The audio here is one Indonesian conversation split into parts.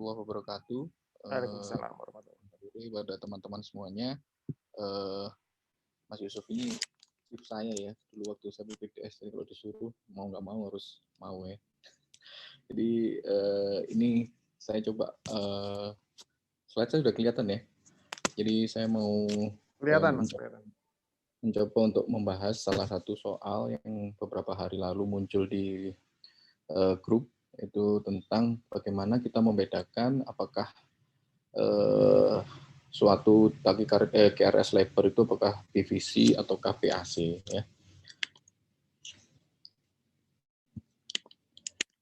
warahmatullahi wabarakatuh. Waalaikumsalam warahmatullahi wabarakatuh. Pada teman-teman semuanya, Mas Yusuf ini tip saya ya, dulu waktu saya BPDS, kalau disuruh mau nggak mau harus mau ya. Jadi ini saya coba, slide saya sudah kelihatan ya. Jadi saya mau Kelihatan Mas, kelihatan. mencoba untuk membahas salah satu soal yang beberapa hari lalu muncul di grup, itu tentang bagaimana kita membedakan apakah suatu tangki QRS lebar itu apakah PVC atau PAC ya.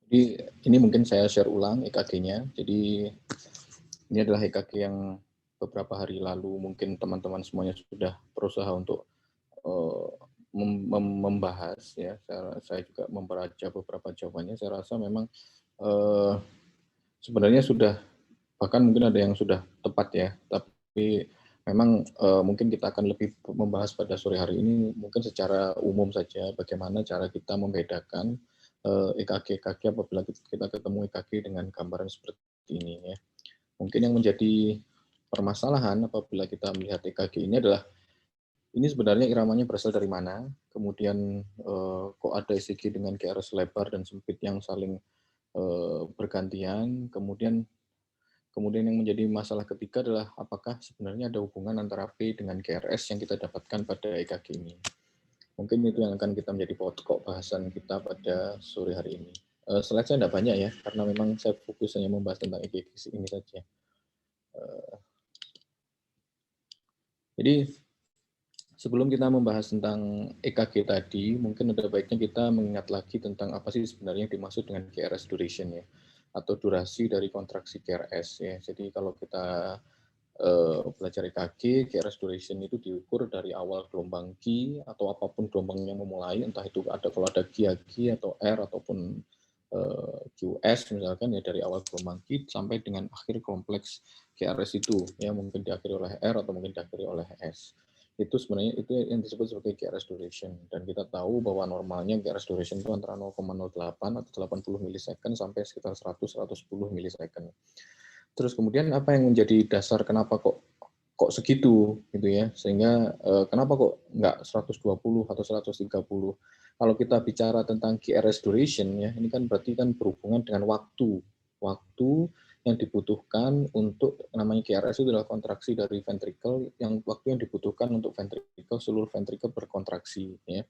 Jadi ini mungkin saya share ulang EKG-nya. Jadi ini adalah EKG yang beberapa hari lalu mungkin teman-teman semuanya sudah berusaha untuk membahas ya. Saya juga membaca beberapa jawabannya. Saya rasa memang sebenarnya sudah, bahkan mungkin ada yang sudah tepat ya, tapi memang mungkin kita akan lebih membahas pada sore hari ini mungkin secara umum saja bagaimana cara kita membedakan EKG apabila kita ketemu EKG dengan gambaran seperti ini ya. Mungkin yang menjadi permasalahan apabila kita melihat EKG ini adalah ini sebenarnya iramanya berasal dari mana, kemudian kok ada ECG dengan QRS lebar dan sempit yang saling bergantian, kemudian yang menjadi masalah ketiga adalah apakah sebenarnya ada hubungan antara P dengan QRS yang kita dapatkan pada EKG ini. Mungkin itu yang akan kita menjadi pokok bahasan kita pada sore hari ini. Slide saya tidak banyak ya, karena memang saya fokus hanya membahas tentang EKG ini saja. Jadi sebelum kita membahas tentang EKG tadi, mungkin ada baiknya kita mengingat lagi tentang apa sih sebenarnya yang dimaksud dengan QRS duration ya, atau durasi dari kontraksi QRS ya. Jadi kalau kita belajar EKG, QRS duration itu diukur dari awal gelombang Q atau apapun gelombang yang memulai, entah itu kalau ada Q atau R ataupun QS misalkan ya, dari awal gelombang Q sampai dengan akhir kompleks QRS itu ya, mungkin diakhiri oleh R atau mungkin diakhiri oleh S. Itu sebenarnya itu yang disebut sebagai QRS duration, dan kita tahu bahwa normalnya QRS duration itu antara 0,08 atau 80 milisecond sampai sekitar 100-110 milisecond. Terus kemudian apa yang menjadi dasar kenapa kok segitu gitu ya, sehingga kenapa kok nggak 120 atau 130? Kalau kita bicara tentang QRS duration ya, ini kan berarti kan berhubungan dengan waktu yang dibutuhkan untuk, namanya QRS itu adalah kontraksi dari ventricle, yang waktu yang dibutuhkan untuk ventricle, seluruh ventricle berkontraksi ya.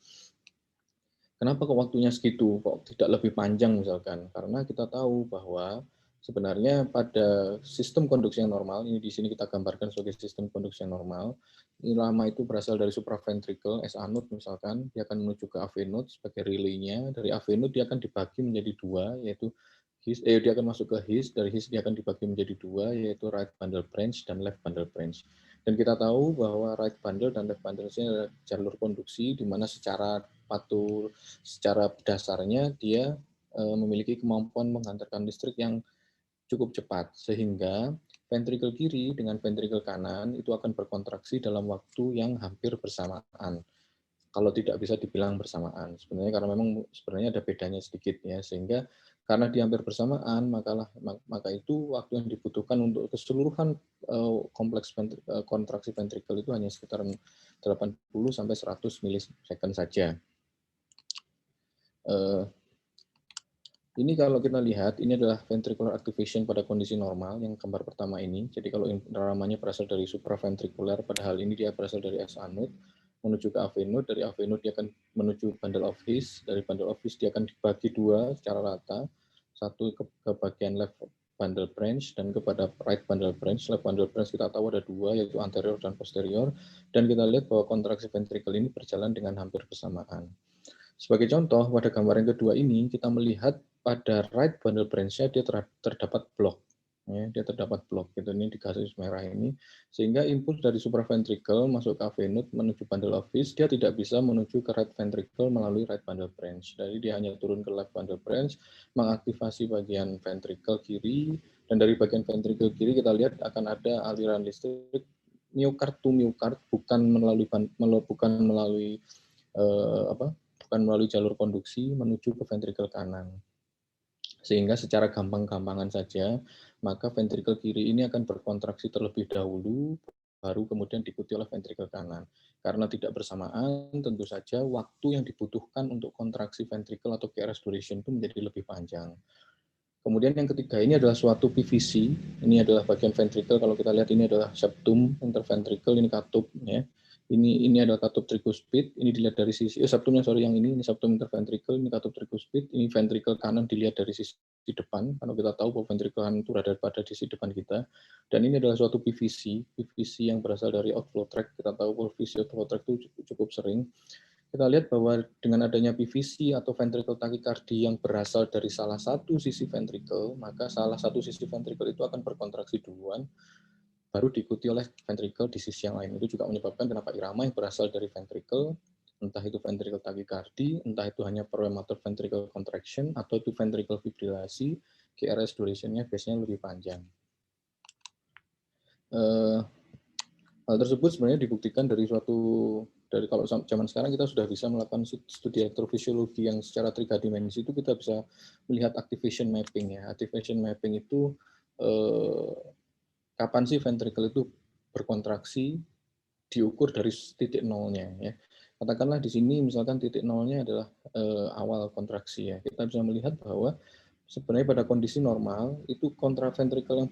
Kenapa kok waktunya segitu, kok tidak lebih panjang misalkan? Karena kita tahu bahwa sebenarnya pada sistem konduksi yang normal, ini di sini kita gambarkan sebagai sistem konduksi yang normal, irama itu berasal dari supraventricle, SA node misalkan, dia akan menuju ke AV node sebagai relay-nya, dari AV node dia akan dibagi menjadi dua, yaitu dia akan masuk ke HIS, dari HIS dia akan dibagi menjadi dua, yaitu right bundle branch dan left bundle branch. Dan kita tahu bahwa right bundle dan left bundle ini adalah jalur konduksi, di mana secara dasarnya dia memiliki kemampuan menghantarkan listrik yang cukup cepat, sehingga ventrikel kiri dengan ventrikel kanan itu akan berkontraksi dalam waktu yang hampir bersamaan. Kalau tidak bisa dibilang bersamaan, sebenarnya karena memang sebenarnya ada bedanya sedikit ya, sehingga karena di hampir bersamaan, maka itu waktu yang dibutuhkan untuk keseluruhan kompleks kontraksi ventrikel itu hanya sekitar 80 sampai 100 milisecond saja. Ini kalau kita lihat, ini adalah ventricular activation pada kondisi normal, yang gambar pertama ini. Jadi kalau iramanya berasal dari supraventrikuler, padahal ini dia berasal dari SA node, menuju ke AV node, dari AV node dia akan menuju bundle of His, dari bundle of His dia akan dibagi dua secara rata, satu ke bagian left bundle branch dan kepada right bundle branch. Left bundle branch kita tahu ada dua, yaitu anterior dan posterior, dan kita lihat bahwa kontraksi ventrikel ini berjalan dengan hampir bersamaan. Sebagai contoh, pada gambar yang kedua ini, kita melihat pada right bundle branch-nya dia terdapat blok. Ya, dia terdapat blok, gitu, ini di garis merah ini, sehingga impuls dari supraventricle masuk ke AV node menuju bundle of His, dia tidak bisa menuju ke right ventricle melalui right bundle branch. Jadi dia hanya turun ke left bundle branch, mengaktifasi bagian ventricle kiri, dan dari bagian ventricle kiri kita lihat akan ada aliran listrik myocard to myocard, bukan melalui jalur konduksi menuju ke ventrikel kanan. Sehingga secara gampang-gampangan saja, maka ventrikel kiri ini akan berkontraksi terlebih dahulu, baru kemudian diikuti oleh ventrikel kanan. Karena tidak bersamaan, tentu saja waktu yang dibutuhkan untuk kontraksi ventrikel atau KRS duration itu menjadi lebih panjang. Kemudian yang ketiga ini adalah suatu PVC. Ini adalah bagian ventrikel. Kalau kita lihat ini adalah septum interventrikel, ini katup ya. Ini adalah katup tricuspid. Ini dilihat dari sisi septumnya sorry yang ini septum interventrikel, ini katup tricuspid. Ini ventrikel kanan dilihat dari sisi depan. Karena kita tahu bahwa ventrikel kanan itu berada pada sisi depan kita. Dan ini adalah suatu PVC, PVC yang berasal dari outflow tract. Kita tahu bahwa PVC outflow tract itu cukup sering. Kita lihat bahwa dengan adanya PVC atau ventricle tachycardia yang berasal dari salah satu sisi ventricle, maka salah satu sisi ventricle itu akan berkontraksi duluan, baru diikuti oleh ventricle di sisi yang lain. Itu juga menyebabkan kenapa irama yang berasal dari ventricle, entah itu ventricle tachycardia, entah itu hanya premature ventricle contraction, atau itu ventricle fibrilasi, KRS duration-nya biasanya lebih panjang. Hal tersebut sebenarnya dibuktikan dari kalau zaman sekarang kita sudah bisa melakukan studi elektrofisiologi yang secara 3 dimensi itu kita bisa melihat activation mapping ya. Activation mapping itu kapan sih ventricle itu berkontraksi diukur dari titik nolnya ya. Katakanlah di sini misalkan titik nolnya adalah awal kontraksi ya. Kita bisa melihat bahwa sebenarnya pada kondisi normal itu kontraventrikel yang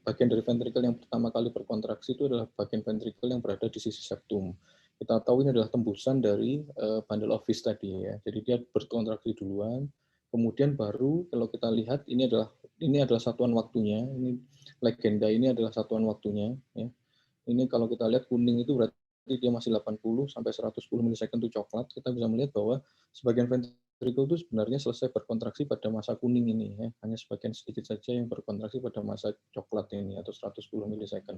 bagian dari ventrikel yang pertama kali berkontraksi itu adalah bagian ventrikel yang berada di sisi septum. Kita tahu ini adalah tembusan dari bundle of His tadi ya. Jadi dia berkontraksi duluan, kemudian baru kalau kita lihat ini adalah satuan waktunya. Ini legenda ini adalah satuan waktunya ya. Ini kalau kita lihat kuning itu berarti dia masih 80 sampai 110 milisecond itu coklat. Kita bisa melihat bahwa sebagian ventrikel itu sebenarnya selesai berkontraksi pada masa kuning ini ya. Hanya sebagian sedikit saja yang berkontraksi pada masa coklat ini atau 110 milisecond.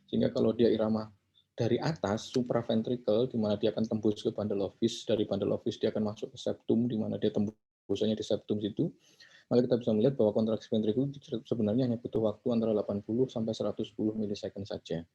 Sehingga kalau dia irama dari atas supraventrikel di mana dia akan tembus ke bundle of His, dari bundle of His dia akan masuk ke septum di mana dia tembusannya di septum situ. Maka kita bisa melihat bahwa kontraksi ventrikel sebenarnya hanya butuh waktu antara 80 sampai 110 milisecond saja.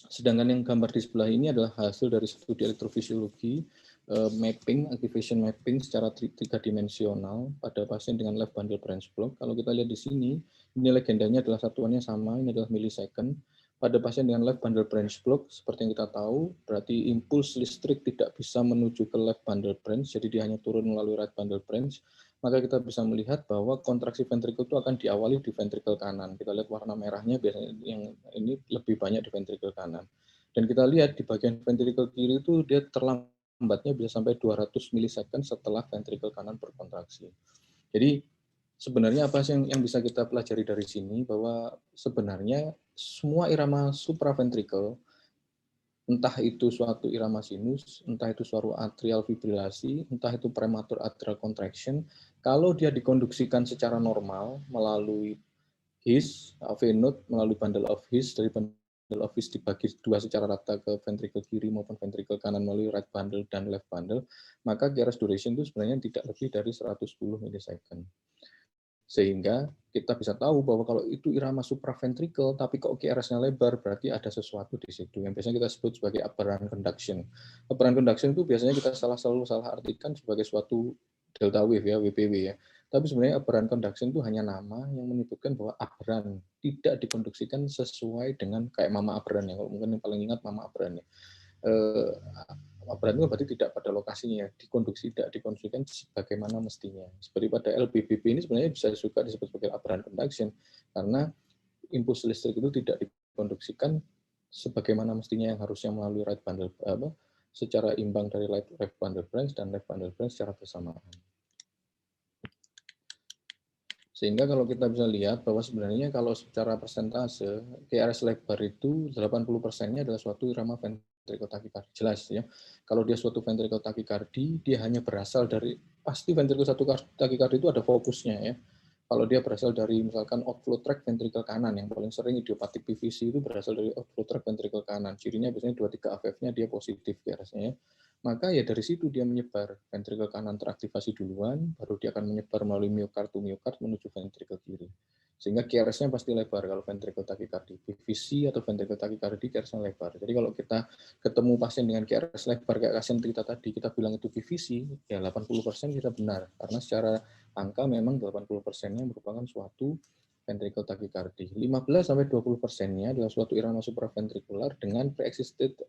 Sedangkan yang gambar di sebelah ini adalah hasil dari studi elektrofisiologi mapping, activation mapping secara tiga-dimensional pada pasien dengan left bundle branch block. Kalau kita lihat di sini, ini legendanya adalah satuannya sama, ini adalah millisecond. Pada pasien dengan left bundle branch block, seperti yang kita tahu, berarti impuls listrik tidak bisa menuju ke left bundle branch, jadi dia hanya turun melalui right bundle branch. Maka kita bisa melihat bahwa kontraksi ventrikel itu akan diawali di ventrikel kanan. Kita lihat warna merahnya biasanya yang ini lebih banyak di ventrikel kanan. Dan kita lihat di bagian ventrikel kiri itu dia terlambatnya bisa sampai 200 milisecond setelah ventrikel kanan berkontraksi. Jadi sebenarnya apa sih yang bisa kita pelajari dari sini, bahwa sebenarnya semua irama supraventrikel, entah itu suatu irama sinus, entah itu suatu atrial fibrilasi, entah itu premature atrial contraction, kalau dia dikonduksikan secara normal melalui His, venut, melalui bundle of His, dari bundle of His dibagi dua secara rata ke ventrikel kiri maupun ventrikel kanan melalui right bundle dan left bundle, maka KRS duration itu sebenarnya tidak lebih dari 110 milisecond. Sehingga kita bisa tahu bahwa kalau itu irama supraventrikel, tapi kok KRS-nya lebar, berarti ada sesuatu di situ, yang biasanya kita sebut sebagai aberrant conduction. Aberrant conduction itu biasanya kita selalu salah artikan sebagai suatu delta wave ya, WPW ya. Tapi sebenarnya aberrant conduction itu hanya nama yang menyebutkan bahwa aberrant tidak dikonduksikan sesuai dengan kayak mama aberrant ya. Kalau mungkin yang paling ingat mama aberrant ya. Aberrant itu berarti tidak pada lokasinya, tidak dikonduksikan sebagaimana mestinya. Seperti pada LBBB ini sebenarnya bisa juga disebut sebagai aberrant conduction, karena impuls listrik itu tidak dikonduksikan sebagaimana mestinya yang harusnya melalui right bundle secara imbang dari left bundle branch dan left bundle branch secara bersamaan. Sehingga kalau kita bisa lihat bahwa sebenarnya kalau secara persentase KRS lebar itu 80%-nya adalah suatu irama ventricle tachycardia. Jelas ya. Kalau dia suatu ventricle tachycardia, dia hanya berasal dari pasti ventricle satu tachycardia itu ada fokusnya ya. Kalau dia berasal dari misalkan outflow tract ventricle kanan, yang paling sering idiopatik PVC itu berasal dari outflow tract ventricle kanan. Cirinya biasanya 2-3 AFF-nya dia positif KRS-nya ya. Maka ya dari situ dia menyebar, ventrikel kanan teraktivasi duluan, baru dia akan menyebar melalui miokard to miokard menuju ventrikel kiri. Sehingga QRS-nya pasti lebar kalau ventricle tachycardia. PVC atau ventricle tachycardia QRS-nya lebar. Jadi kalau kita ketemu pasien dengan QRS lebar kayak pasien kita tadi, kita bilang itu PVC, ya 80% kita benar. Karena secara angka memang 80%-nya merupakan suatu ventricle tachycardia. 15-20%-nya adalah suatu irama supraventrikular dengan pre-existed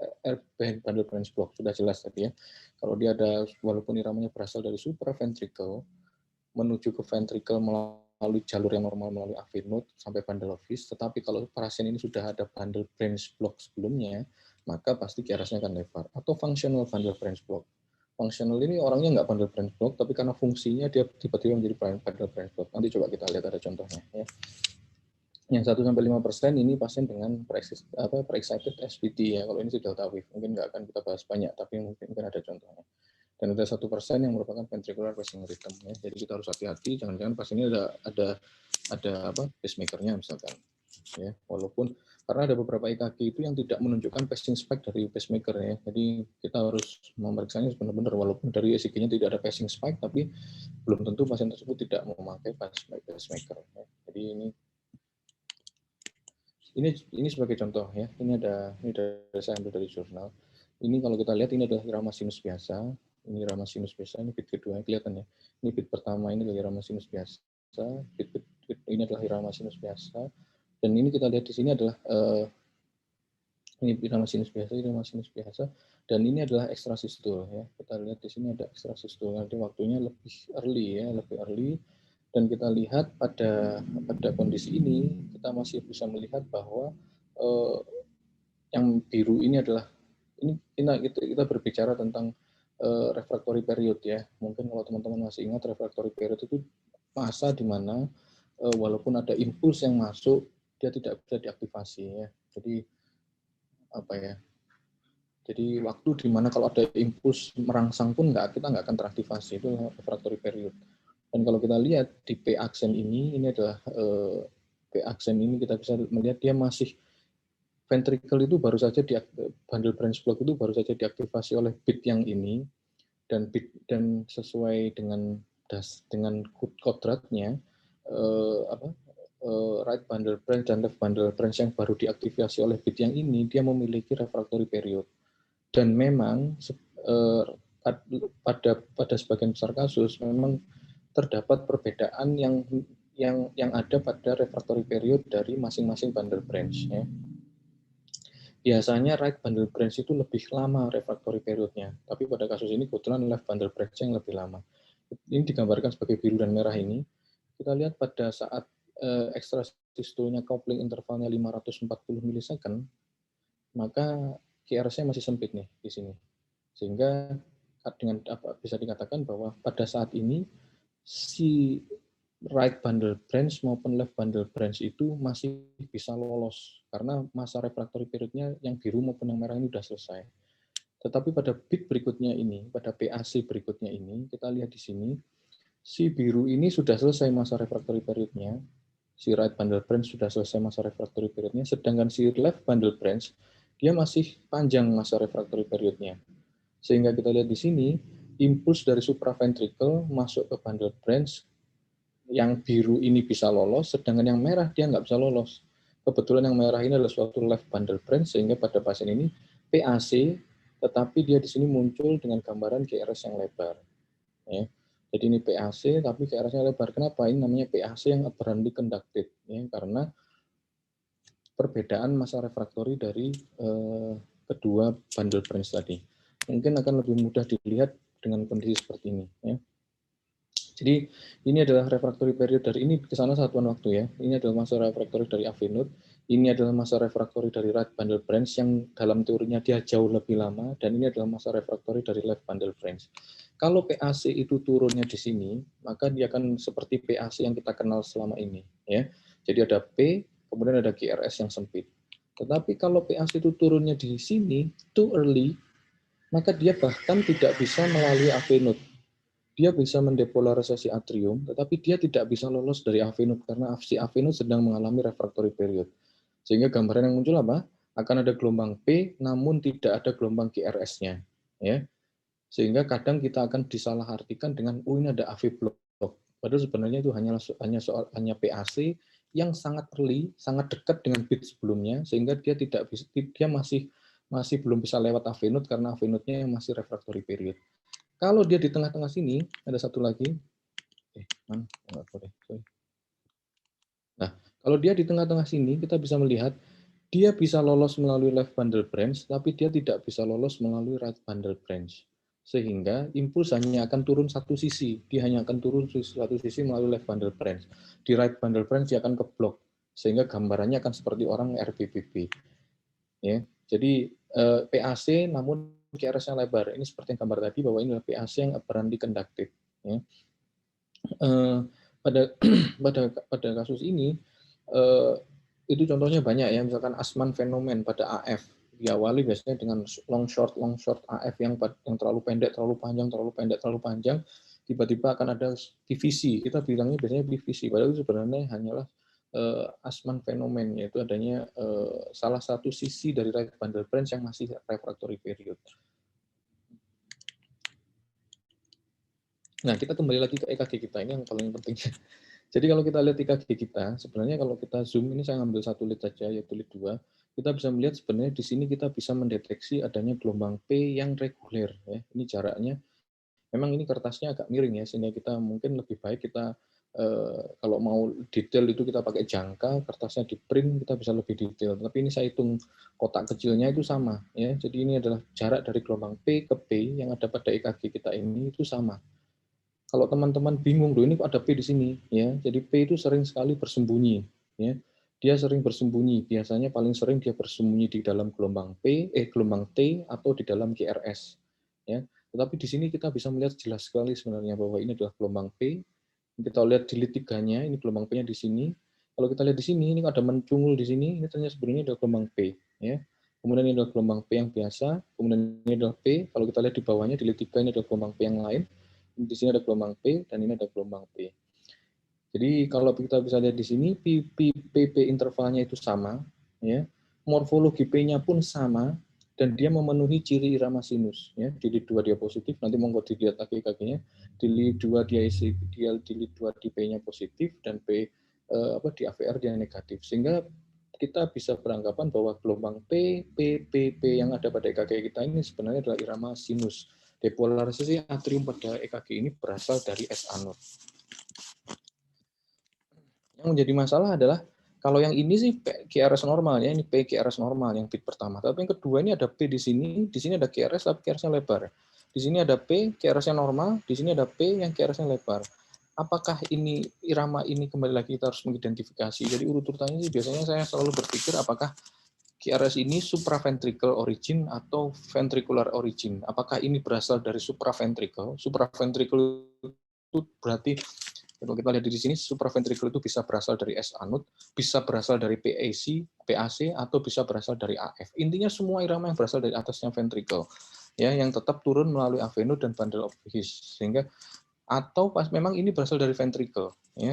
bundle branch block. Sudah jelas tadi ya. Kalau dia ada, walaupun iramanya berasal dari supraventricle, menuju ke ventricle melalui jalur yang normal melalui AV node sampai bundle of His, tetapi kalau pasien ini sudah ada bundle branch block sebelumnya, maka pasti QRS-nya akan lebar. Atau functional bundle branch block. Functional ini orangnya nggak bundle branch block, tapi karena fungsinya dia tiba-tiba menjadi bundle branch block. Nanti coba kita lihat ada contohnya. Ya. Yang 1-5% ini pasien dengan pre-excited SVT ya. Kalau ini sih delta wave, mungkin nggak akan kita bahas banyak, tapi mungkin ada contohnya. Dan ada 1% yang merupakan ventricular pacing rhythm ya. Jadi kita harus hati-hati, jangan-jangan pas ini ada pacemakernya misalkan. Ya, walaupun karena ada beberapa EKG itu yang tidak menunjukkan pacing spike dari pacemaker ya. Jadi kita harus memeriksanya benar-benar walaupun dari ECG-nya tidak ada pacing spike, tapi belum tentu pasien tersebut tidak memakai pacemaker. Ya. Jadi ini sebagai contoh ya. Ini dari saya ambil dari jurnal. Ini kalau kita lihat ini adalah irama sinus biasa. Ini irama sinus biasa, ini beat kedua, kelihatan ya. Ini beat pertama, ini adalah irama sinus biasa. Beat ini adalah irama sinus biasa. Dan ini kita lihat di sini adalah ini irama sinus biasa. Dan ini adalah ekstrasistul ya. Kita lihat di sini ada ekstrasistul. Nanti waktunya lebih early. Dan kita lihat pada kondisi ini kita masih bisa melihat bahwa yang biru ini adalah ini kita berbicara tentang refractory period ya. Mungkin kalau teman-teman masih ingat refractory period itu masa di mana walaupun ada impuls yang masuk dia tidak bisa diaktifasi ya. Jadi apa ya? Jadi waktu di mana kalau ada impuls merangsang pun kita nggak akan teraktivasi, itu refractory period. Dan kalau kita lihat di P aksen ini adalah P aksen ini kita bisa melihat dia masih ventricle itu baru saja bundle branch block itu baru saja diaktifasi oleh beat yang ini dan sesuai dengan kodratnya right bundle branch dan left bundle branch yang baru diaktifasi oleh beat yang ini dia memiliki refractory period dan memang pada sebagian besar kasus memang terdapat perbedaan yang ada pada refractory period dari masing-masing bundle branch ya. Biasanya right bundle branch itu lebih lama refractory periodnya, tapi pada kasus ini kebetulan left bundle branch yang lebih lama. Ini digambarkan sebagai biru dan merah ini. Kita lihat pada saat ekstrasistolnya coupling intervalnya 540 milisecond, maka QRS-nya masih sempit nih di sini. Sehingga dengan bisa dikatakan bahwa pada saat ini si right bundle branch maupun left bundle branch itu masih bisa lolos karena masa refractory periodnya yang biru maupun yang merah ini sudah selesai. Tetapi pada bit berikutnya ini, pada PAC berikutnya ini, kita lihat di sini, si biru ini sudah selesai masa refractory periodnya, si right bundle branch sudah selesai masa refractory periodnya, sedangkan si left bundle branch, dia masih panjang masa refractory periodnya. Sehingga kita lihat di sini, impuls dari supraventricle masuk ke bundle branch, yang biru ini bisa lolos, sedangkan yang merah dia nggak bisa lolos. Kebetulan yang merah ini adalah suatu left bundle branch, sehingga pada pasien ini PAC, tetapi dia di sini muncul dengan gambaran QRS yang lebar. Ya. Jadi ini PAC, tapi QRS-nya lebar. Kenapa? Ini namanya PAC yang apparently conducted, ya, karena perbedaan masa refraktori dari kedua bundle branch tadi. Mungkin akan lebih mudah dilihat dengan kondisi seperti ini. Ya. Jadi ini adalah refractory period dari ini ke sana satuan waktu ya. Ini adalah masa refractory dari AV node. Ini adalah masa refractory dari right bundle branch yang dalam teorinya dia jauh lebih lama, dan ini adalah masa refractory dari left bundle branch. Kalau PAC itu turunnya di sini, maka dia akan seperti PAC yang kita kenal selama ini ya. Jadi ada P, kemudian ada QRS yang sempit. Tetapi kalau PAC itu turunnya di sini too early, maka dia bahkan tidak bisa melalui AV node. Dia bisa mendepolarisasi atrium, tetapi dia tidak bisa lolos dari AV node karena si AV node sedang mengalami refractory period. Sehingga gambaran yang muncul apa? Akan ada gelombang P, namun tidak ada gelombang QRS-nya. Ya. Sehingga kadang kita akan disalahartikan dengan, ini ada AV block. Padahal sebenarnya itu hanya PAC yang sangat early, sangat dekat dengan bit sebelumnya, sehingga dia tidak bisa, dia masih belum bisa lewat AV node karena AV node-nya masih refractory period. Kalau dia di tengah-tengah sini, ada satu lagi, mana? Nggak boleh, sorry. Nah, kalau dia di tengah-tengah sini, kita bisa melihat dia bisa lolos melalui left bundle branch, tapi dia tidak bisa lolos melalui right bundle branch. Sehingga impuls hanya akan turun satu sisi. Dia hanya akan turun satu sisi melalui left bundle branch. Di right bundle branch dia akan keblok. Sehingga gambarannya akan seperti orang RBBB. Ya. Jadi PAC namun QRS-nya lebar. Ini seperti yang gambar tadi bahwa ini adalah PAC yang apparently conductive. Ya. Pada kasus ini itu contohnya banyak ya, misalkan Asman fenomen pada AF diawali biasanya dengan long short AF yang terlalu pendek, terlalu panjang, terlalu pendek, terlalu panjang, tiba-tiba akan ada divisi. Kita bilangnya biasanya divisi, padahal itu sebenarnya hanyalah Asman fenomen, yaitu adanya salah satu sisi dari right bundle branch yang masih refractory period. Nah, kita kembali lagi ke EKG kita, ini yang paling penting. Jadi kalau kita lihat EKG kita, sebenarnya kalau kita zoom, ini saya ambil satu lead saja, yaitu lead 2, kita bisa melihat sebenarnya di sini kita bisa mendeteksi adanya gelombang P yang reguler. Ya. Ini jaraknya, memang ini kertasnya agak miring ya, sehingga kita mungkin lebih baik kita, kalau mau detail itu kita pakai jangka, kertasnya di print, kita bisa lebih detail. Tapi ini saya hitung kotak kecilnya itu sama. Ya. Jadi ini adalah jarak dari gelombang P ke P yang ada pada EKG kita ini itu sama. Kalau teman-teman bingung, loh ini kok ada P di sini, ya. Jadi P itu sering sekali bersembunyi, ya. Dia sering bersembunyi, biasanya paling sering dia bersembunyi di dalam gelombang gelombang T atau di dalam GRS, ya. Tetapi di sini kita bisa melihat jelas sekali sebenarnya bahwa ini adalah gelombang P. Kita lihat di lead 3-nya, ini gelombang P-nya di sini. Kalau kita lihat di sini, ini ada mencungul di sini, ini ternyata sebenarnya adalah gelombang P, ya. Kemudian ini adalah gelombang P yang biasa, kemudian ini adalah P. Kalau kita lihat di bawahnya di lead 3 ini adalah gelombang P yang lain. Di sini ada gelombang P dan ini ada gelombang P. Jadi kalau kita bisa lihat di sini PP intervalnya itu sama, ya. Morfologi P-nya pun sama dan dia memenuhi ciri irama sinus, ya. Di lead 2 dia positif, nanti monggo dilihat lagi kakinya. Di lead 2 dia di lead 2 di P-nya positif dan P di AVR dia negatif. Sehingga kita bisa beranggapan bahwa gelombang P yang ada pada EKG kita ini sebenarnya adalah irama sinus. Depolarisasi atrium pada EKG ini berasal dari S anode. Yang menjadi masalah adalah kalau yang ini sih QRS normal ya, ini P QRS normal yang bit pertama. Tapi yang kedua ini ada P di sini ada QRS tapi QRS-nya lebar. Di sini ada P QRS-nya normal, di sini ada P yang QRS-nya lebar. Apakah ini irama ini kembali lagi kita harus mengidentifikasi. Jadi urut-urutannya sih biasanya saya selalu berpikir apakah QRS ini supraventricle origin atau ventricular origin. Apakah ini berasal dari supraventricle? Supraventricle itu berarti kalau kita lihat di sini supraventricle itu bisa berasal dari S anode, bisa berasal dari PAC atau bisa berasal dari AF. Intinya semua irama yang berasal dari atasnya ventricle, ya, yang tetap turun melalui AV node dan bundle of His, sehingga atau pas memang ini berasal dari ventricle, ya.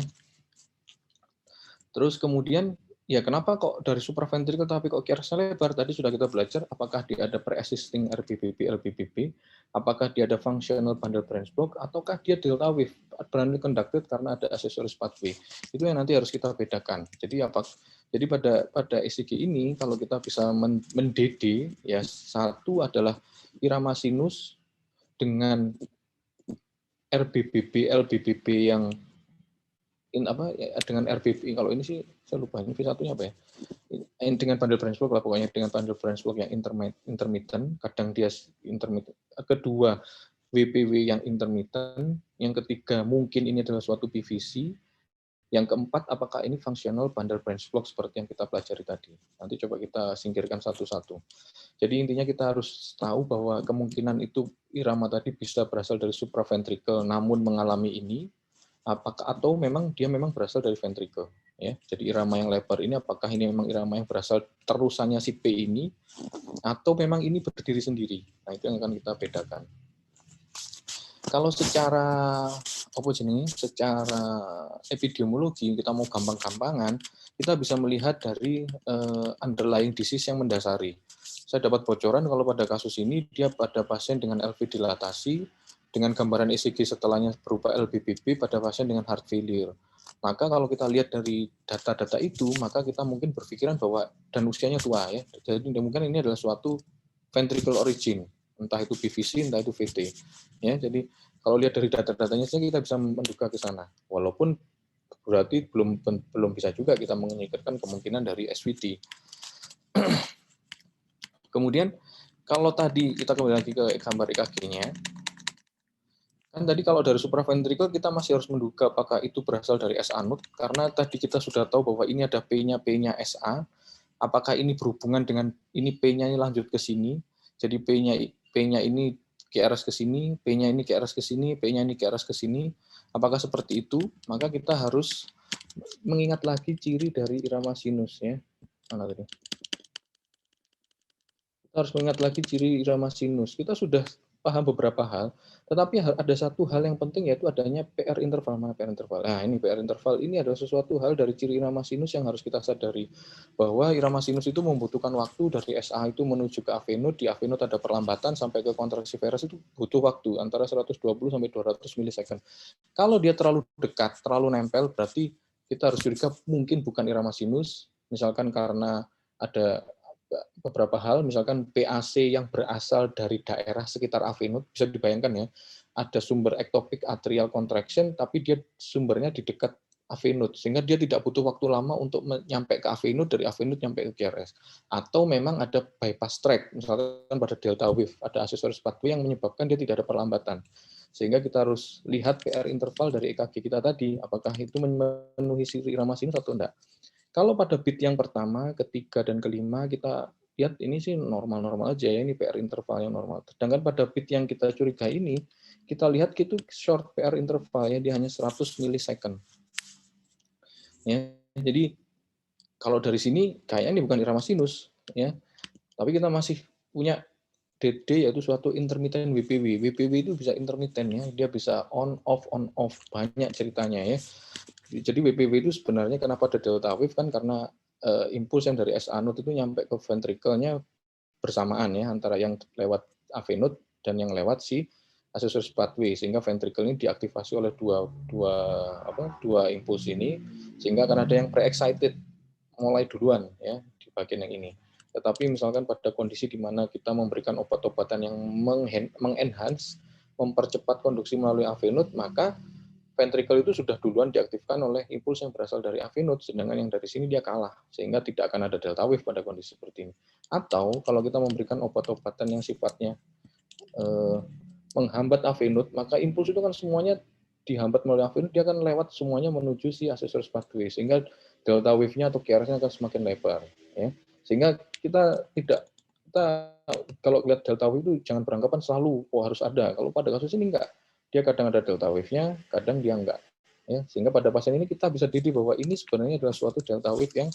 Terus kemudian ya kenapa kok dari supraventricle tapi kok QRS-nya lebar? Tadi sudah kita belajar apakah dia ada pre-existing LBBB, apakah dia ada functional bundle branch block, ataukah dia delta wave, apparently conducted karena ada accessories pathway. Itu yang nanti harus kita bedakan. Jadi pada ECG ini kalau kita bisa mendede, ya satu adalah irama sinus dengan LBBB yang dengan RBB. Kalau ini sih saya lupa ini V1-nya apa ya, dengan bundle branch block lah pokoknya, dengan bundle branch block yang intermittent, kadang dia intermittent. Kedua WPW yang intermittent, yang ketiga mungkin ini adalah suatu PVC, yang keempat apakah ini functional bundle branch block seperti yang kita pelajari tadi. Nanti coba kita singkirkan satu-satu. Jadi intinya kita harus tahu bahwa kemungkinan itu irama tadi bisa berasal dari supraventricle namun mengalami ini, apakah atau memang dia berasal dari ventricle, ya. Jadi irama yang lebar ini apakah ini memang irama yang berasal terusannya si P ini atau memang ini berdiri sendiri. Nah, itu yang akan kita bedakan. Kalau secara secara epidemiologi kita mau gampang-gampangan, kita bisa melihat dari underlying disease yang mendasari. Saya dapat bocoran kalau pada kasus ini dia pada pasien dengan LV dilatasi, dengan gambaran ECG setelahnya berupa LBBB pada pasien dengan heart failure. Maka kalau kita lihat dari data-data itu, maka kita mungkin berpikiran bahwa dan usianya tua ya. Jadi mungkin ini adalah suatu ventricle origin, entah itu PVC, entah itu VT. Ya, jadi kalau lihat dari data-datanya saja kita bisa menduga ke sana. Walaupun berarti belum bisa juga kita menyingkirkan kemungkinan dari SVT. Kemudian kalau tadi kita kembali lagi ke gambar EKG-nya, kan tadi kalau dari supraventricle kita masih harus menduga apakah itu berasal dari SA node, karena tadi kita sudah tahu bahwa ini ada P-nya SA, apakah ini berhubungan dengan ini P-nya ini lanjut ke sini, jadi P-nya ini QRS ke sini, P-nya ini QRS ke sini, P-nya ini QRS ke sini, apakah seperti itu? Maka kita harus mengingat lagi ciri dari irama sinus ya. Mana tadi? Kita harus mengingat lagi ciri irama sinus. Kita sudah paham beberapa hal, tetapi ada satu hal yang penting yaitu adanya PR interval. Mana PR interval? Nah, ini PR interval ini adalah sesuatu hal dari ciri irama sinus yang harus kita sadari, bahwa irama sinus itu membutuhkan waktu dari SA itu menuju ke AV node, di AV node ada perlambatan sampai ke kontraksi varus itu butuh waktu antara 120 sampai 200 milisecond. Kalau dia terlalu dekat, terlalu nempel, berarti kita harus curiga mungkin bukan irama sinus, misalkan karena ada beberapa hal, misalkan PAC yang berasal dari daerah sekitar AV node, bisa dibayangkan ya, ada sumber ectopic atrial contraction, tapi dia sumbernya di dekat AV node, sehingga dia tidak butuh waktu lama untuk nyampe ke AV node, dari AV node nyampe ke QRS. Atau memang ada bypass track, misalkan pada delta wave, ada accessory pathway yang menyebabkan dia tidak ada perlambatan. Sehingga kita harus lihat PR interval dari EKG kita tadi, apakah itu memenuhi ciri irama sinus atau enggak. Kalau pada bit yang pertama, ketiga, dan kelima, kita lihat ini sih normal-normal aja ya, ini PR interval yang normal. Sedangkan pada bit yang kita curigai ini, kita lihat itu short PR intervalnya dia hanya 100 milisecond. Ya, jadi kalau dari sini kayaknya ini bukan irama sinus, ya. Tapi kita masih punya DD yaitu suatu intermittent WPW. WPW itu bisa intermittent ya, dia bisa on off, banyak ceritanya ya. Jadi WPW itu sebenarnya kenapa ada delta wave kan karena impuls yang dari SA node itu nyampe ke ventricle-nya bersamaan ya, antara yang lewat AV node dan yang lewat si accessory pathway, sehingga ventricle ini diaktifasi oleh dua impuls ini, sehingga akan ada yang pre-excited mulai duluan ya di bagian yang ini. Tetapi misalkan pada kondisi di mana kita memberikan obat-obatan yang mengenhance, mempercepat konduksi melalui AV node, maka ventricle itu sudah duluan diaktifkan oleh impuls yang berasal dari AV node, sedangkan yang dari sini dia kalah, sehingga tidak akan ada delta wave pada kondisi seperti ini. Atau kalau kita memberikan obat-obatan yang sifatnya menghambat AV node, maka impuls itu kan semuanya dihambat melalui AV node, dia akan lewat semuanya menuju si accessory pathway, sehingga delta wave-nya atau QRS-nya akan semakin lebar. Ya. Sehingga kita kalau lihat delta wave itu jangan beranggapan selalu harus ada. Kalau pada kasus ini enggak. Dia kadang ada delta wave-nya, kadang dia enggak. Ya, sehingga pada pasien ini kita bisa didik bahwa ini sebenarnya adalah suatu delta wave yang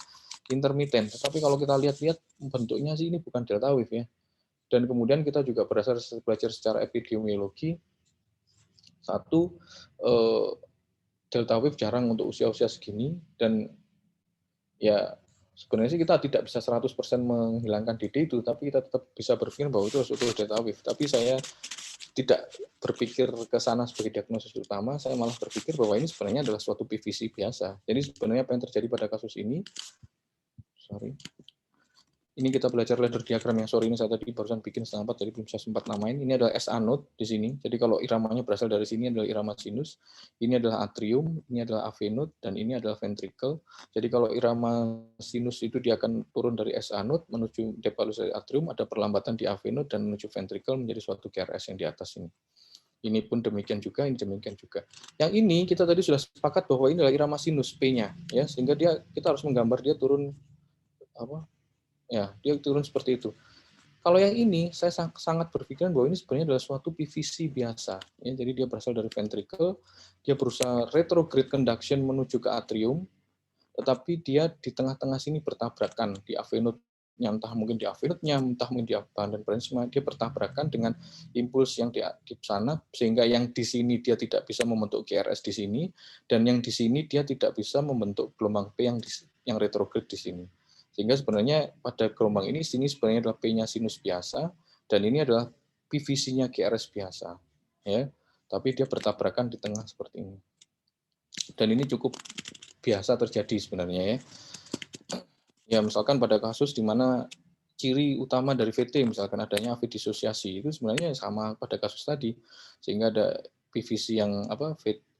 intermittent. Tetapi kalau kita lihat-lihat bentuknya sih ini bukan delta wave ya. Dan kemudian kita juga belajar secara epidemiologi. Satu, delta wave jarang untuk usia-usia segini, dan ya sebenarnya sih kita tidak bisa 100% menghilangkan DD itu, tapi kita tetap bisa berpikir bahwa itu suatu delta wave. Tapi saya tidak berpikir ke sana sebagai diagnosis utama, saya malah berpikir bahwa ini sebenarnya adalah suatu PVC biasa. Jadi sebenarnya apa yang terjadi pada kasus ini, ini kita belajar ladder diagram yang ini saya tadi barusan bikin setengah 4, jadi belum saya sempat namain. Ini adalah SA node di sini. Jadi kalau iramanya berasal dari sini adalah irama sinus, ini adalah atrium, ini adalah AV node, dan ini adalah ventricle. Jadi kalau irama sinus itu dia akan turun dari SA node menuju depalus dari atrium, ada perlambatan di AV node dan menuju ventricle menjadi suatu QRS yang di atas ini. Ini pun demikian juga, ini demikian juga. Yang ini kita tadi sudah sepakat bahwa ini adalah irama sinus P-nya, ya, sehingga kita harus menggambar dia turun ya, dia turun seperti itu. Kalau yang ini, saya sangat berpikiran bahwa ini sebenarnya adalah suatu PVC biasa. Ya, jadi dia berasal dari ventricle, dia berusaha retrograde conduction menuju ke atrium, tetapi dia di tengah-tengah sini bertabrakan di AV node-nya, entah mungkin di AV node-nya, entah mungkin di bahan dan parenchyma, dia bertabrakan dengan impuls yang di sana, sehingga yang di sini dia tidak bisa membentuk QRS di sini, dan yang di sini dia tidak bisa membentuk gelombang P yang retrograde di sini. Sehingga sebenarnya pada gelombang ini, sini sebenarnya adalah P-nya sinus biasa, dan ini adalah PVC-nya QRS biasa. Ya, tapi dia bertabrakan di tengah seperti ini. Dan ini cukup biasa terjadi sebenarnya ya. Ya misalkan pada kasus di mana ciri utama dari VT misalkan adanya AV disosiasi itu sebenarnya sama pada kasus tadi, sehingga ada PVC yang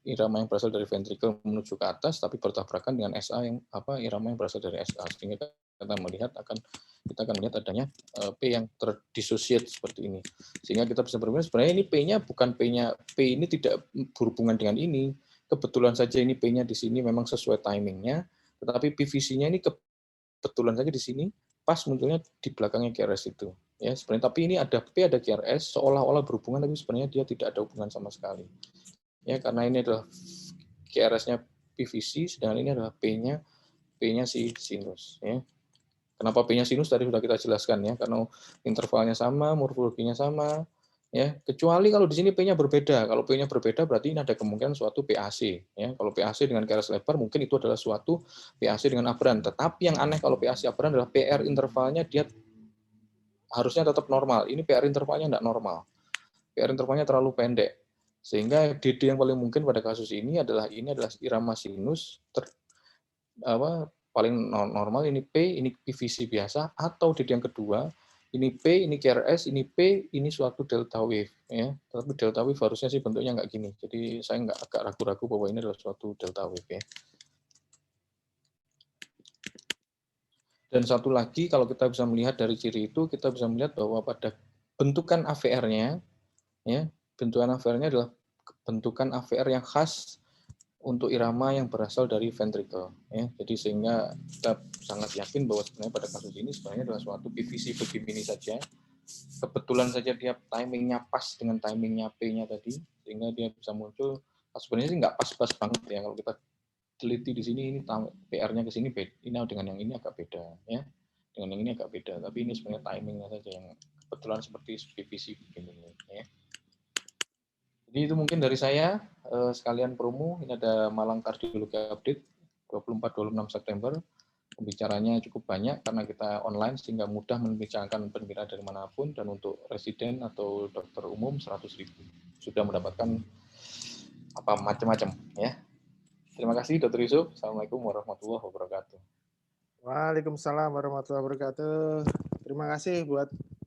irama yang berasal dari ventricle menuju ke atas tapi bertabrakan dengan SA yang irama yang berasal dari SA, sehingga kita akan melihat adanya P yang terdissociate seperti ini, sehingga kita bisa berpikir sebenarnya ini P-nya bukan P ini tidak berhubungan dengan ini, kebetulan saja ini P-nya di sini memang sesuai timingnya, tetapi PVC-nya ini kebetulan saja di sini pas munculnya di belakangnya QRS itu ya sebenarnya, tapi ini ada P ada QRS seolah-olah berhubungan tapi sebenarnya dia tidak ada hubungan sama sekali ya, karena ini adalah QRS-nya PVC sedangkan ini adalah P-nya si sinus ya. Kenapa P-nya sinus tadi sudah kita jelaskan ya, karena intervalnya sama, morfologinya sama ya, kecuali kalau di sini P-nya berbeda. Kalau P-nya berbeda berarti ini ada kemungkinan suatu PAC ya. Kalau PAC dengan QRS lebar mungkin itu adalah suatu PAC dengan aberran. Tetapi yang aneh kalau PAC aberran adalah PR intervalnya dia harusnya tetap normal. Ini PR intervalnya tidak normal. PR intervalnya terlalu pendek. Sehingga DD yang paling mungkin pada kasus ini adalah irama sinus paling normal, ini P, ini PVC biasa, atau DD yang kedua, ini P, ini QRS, ini P, ini suatu delta wave. Ya. Tapi delta wave harusnya sih bentuknya nggak gini. Jadi saya agak ragu-ragu bahwa ini adalah suatu delta wave. Ya. Dan satu lagi, kalau kita bisa melihat dari ciri itu, kita bisa melihat bahwa pada bentukan AVR-nya, ya, bentukan AVR-nya adalah bentukan AVR yang khas untuk irama yang berasal dari ventricle ya. Jadi sehingga kita sangat yakin bahwa sebenarnya pada kasus ini sebenarnya adalah suatu PVC begini saja. Kebetulan saja dia timingnya pas dengan timingnya P-nya tadi, sehingga dia bisa muncul. Sebenarnya sih nggak pas-pas banget ya kalau kita teliti di sini, ini PR-nya ke sini ini dengan yang ini agak beda ya. Dengan yang ini agak beda, tapi ini sebenarnya timingnya saja yang kebetulan seperti PVC begini ya. Jadi itu mungkin dari saya, sekalian promo, ini ada Malang Kardiologi Update 24-26 September. Pembicaranya cukup banyak karena kita online sehingga mudah membicarakan pembicara dari manapun, dan untuk residen atau dokter umum 100.000. Sudah mendapatkan macam-macam ya. Terima kasih Dr. Yusuf. Assalamualaikum warahmatullahi wabarakatuh. Waalaikumsalam warahmatullahi wabarakatuh. Terima kasih buat